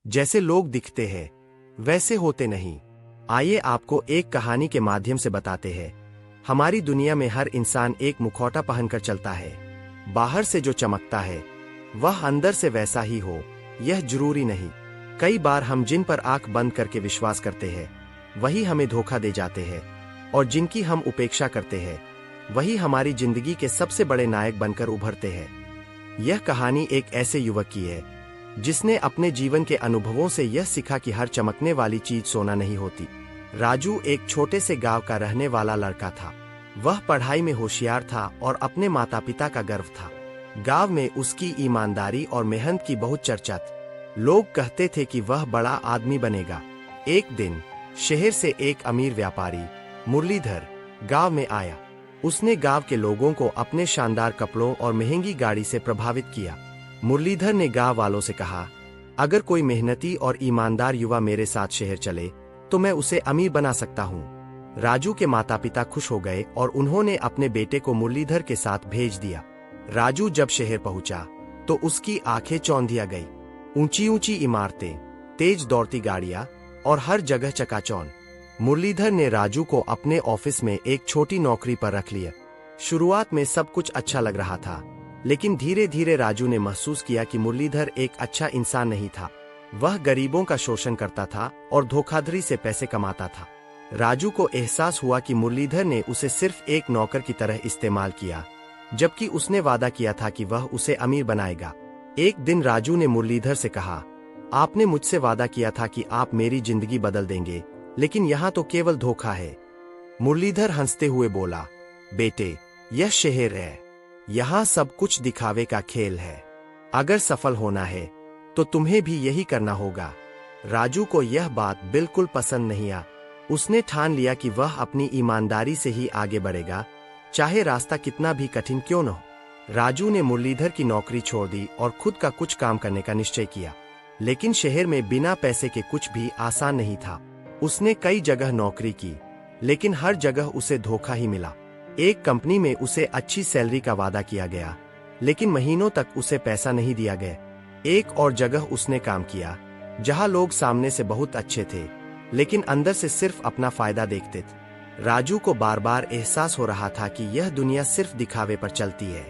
जैसे लोग दिखते हैं वैसे होते नहीं। आइए आपको एक कहानी के माध्यम से बताते हैं। हमारी दुनिया में हर इंसान एक मुखौटा पहनकर चलता है। बाहर से जो चमकता है वह अंदर से वैसा ही हो, यह जरूरी नहीं। कई बार हम जिन पर आंख बंद करके विश्वास करते हैं वही हमें धोखा दे जाते हैं, और जिनकी हम उपेक्षा करते हैं वही हमारी जिंदगी के सबसे बड़े नायक बनकर उभरते हैं। यह कहानी एक ऐसे युवक की है जिसने अपने जीवन के अनुभवों से यह सीखा कि हर चमकने वाली चीज सोना नहीं होती। राजू एक छोटे से गांव का रहने वाला लड़का था। वह पढ़ाई में होशियार था और अपने माता पिता का गर्व था। गांव में उसकी ईमानदारी और मेहनत की बहुत चर्चा थी। लोग कहते थे कि वह बड़ा आदमी बनेगा। एक दिन शहर से एक अमीर व्यापारी मुरलीधर गांव में आया। उसने गांव के लोगों को अपने शानदार कपड़ों और महंगी गाड़ी से प्रभावित किया। मुरलीधर ने गांव वालों से कहा, अगर कोई मेहनती और ईमानदार युवा मेरे साथ शहर चले तो मैं उसे अमीर बना सकता हूँ। राजू के माता पिता खुश हो गए और उन्होंने अपने बेटे को मुरलीधर के साथ भेज दिया। राजू जब शहर पहुंचा तो उसकी आंखें चौंधिया गई। ऊंची ऊंची इमारतें, तेज दौड़ती गाड़ियां और हर जगह चकाचौंध। मुरलीधर ने राजू को अपने ऑफिस में एक छोटी नौकरी पर रख लिया। शुरुआत में सब कुछ अच्छा लग रहा था, लेकिन धीरे धीरे राजू ने महसूस किया कि मुरलीधर एक अच्छा इंसान नहीं था। वह गरीबों का शोषण करता था और धोखाधड़ी से पैसे कमाता था। राजू को एहसास हुआ कि मुरलीधर ने उसे सिर्फ एक नौकर की तरह इस्तेमाल किया, जबकि उसने वादा किया था कि वह उसे अमीर बनाएगा। एक दिन राजू ने मुरलीधर से कहा, आपने मुझसे वादा किया था कि आप मेरी जिंदगी बदल देंगे, लेकिन यहाँ तो केवल धोखा है। मुरलीधर हंसते हुए बोला, बेटे, यह शहर है, यहाँ सब कुछ दिखावे का खेल है। अगर सफल होना है तो तुम्हें भी यही करना होगा। राजू को यह बात बिल्कुल पसंद नहीं आई। उसने ठान लिया कि वह अपनी ईमानदारी से ही आगे बढ़ेगा, चाहे रास्ता कितना भी कठिन क्यों न हो। राजू ने मुरलीधर की नौकरी छोड़ दी और खुद का कुछ काम करने का निश्चय किया। लेकिन शहर में बिना पैसे के कुछ भी आसान नहीं था। उसने कई जगह नौकरी की, लेकिन हर जगह उसे धोखा ही मिला। एक कंपनी में उसे अच्छी सैलरी का वादा किया गया, लेकिन महीनों तक उसे पैसा नहीं दिया गया। एक और जगह उसने काम किया जहां लोग सामने से बहुत अच्छे थे, लेकिन अंदर से सिर्फ अपना फायदा देखते थे। राजू को बार बार एहसास हो रहा था कि यह दुनिया सिर्फ दिखावे पर चलती है,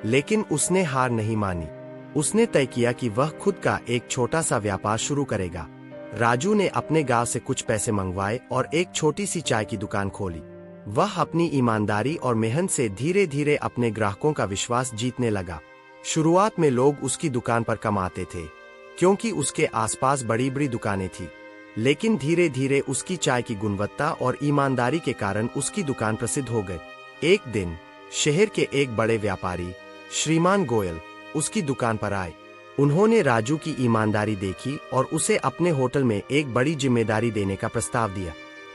लेकिन उसने हार नहीं मानी। उसने तय किया कि वह खुद का एक छोटा सा व्यापार शुरू करेगा। राजू ने अपने गांव से कुछ पैसे मंगवाए और एक छोटी सी चाय की दुकान खोली। वह अपनी ईमानदारी और मेहनत से धीरे धीरे अपने ग्राहकों का विश्वास जीतने लगा। शुरुआत में लोग उसकी दुकान पर कम आते थे, क्योंकि उसके आसपास बड़ी बड़ी दुकानें थीं। लेकिन धीरे धीरे उसकी चाय की गुणवत्ता और ईमानदारी के कारण उसकी दुकान प्रसिद्ध हो गई। एक दिन शहर के एक बड़े व्यापारी श्रीमान गोयल उसकी दुकान पर आए। उन्होंने राजू की ईमानदारी देखी और उसे अपने होटल में एक बड़ी जिम्मेदारी देने का प्रस्ताव दिया।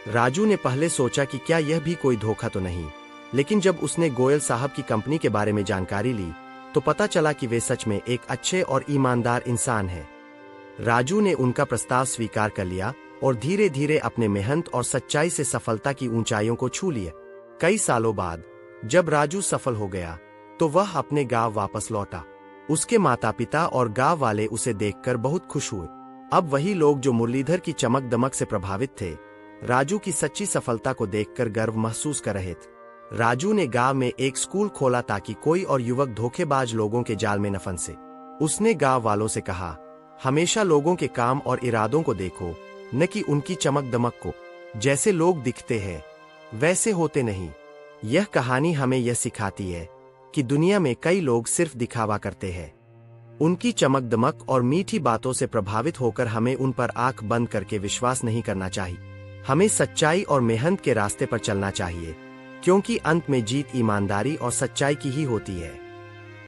राजू ने पहले सोचा कि क्या यह भी कोई धोखा तो नहीं, लेकिन जब उसने गोयल साहब की कंपनी के बारे में जानकारी ली तो पता चला कि वे सच में एक अच्छे और ईमानदार इंसान हैं। राजू ने उनका प्रस्ताव स्वीकार कर लिया और धीरे धीरे अपने मेहनत और सच्चाई से सफलता की ऊंचाइयों को छू लिया। कई सालों बाद जब राजू सफल हो गया तो वह अपने गांव वापस लौटा। उसके माता पिता और गांव वाले उसे देखकर बहुत खुश हुए। अब वही लोग जो मुरलीधर की चमक दमक से प्रभावित थे, राजू की सच्ची सफलता को देखकर गर्व महसूस कर रहे थे। राजू ने गांव में एक स्कूल खोला ताकि कोई और युवक धोखेबाज लोगों के जाल में न फंसे। उसने गांव वालों से कहा, हमेशा लोगों के काम और इरादों को देखो, न कि उनकी चमक दमक को। जैसे लोग दिखते हैं वैसे होते नहीं। यह कहानी हमें यह सिखाती है कि दुनिया में कई लोग सिर्फ दिखावा करते हैं। उनकी चमक दमक और मीठी बातों से प्रभावित होकर हमें उन पर आंख बंद करके विश्वास नहीं करना चाहिए। हमें सच्चाई और मेहनत के रास्ते पर चलना चाहिए, क्योंकि अंत में जीत ईमानदारी और सच्चाई की ही होती है।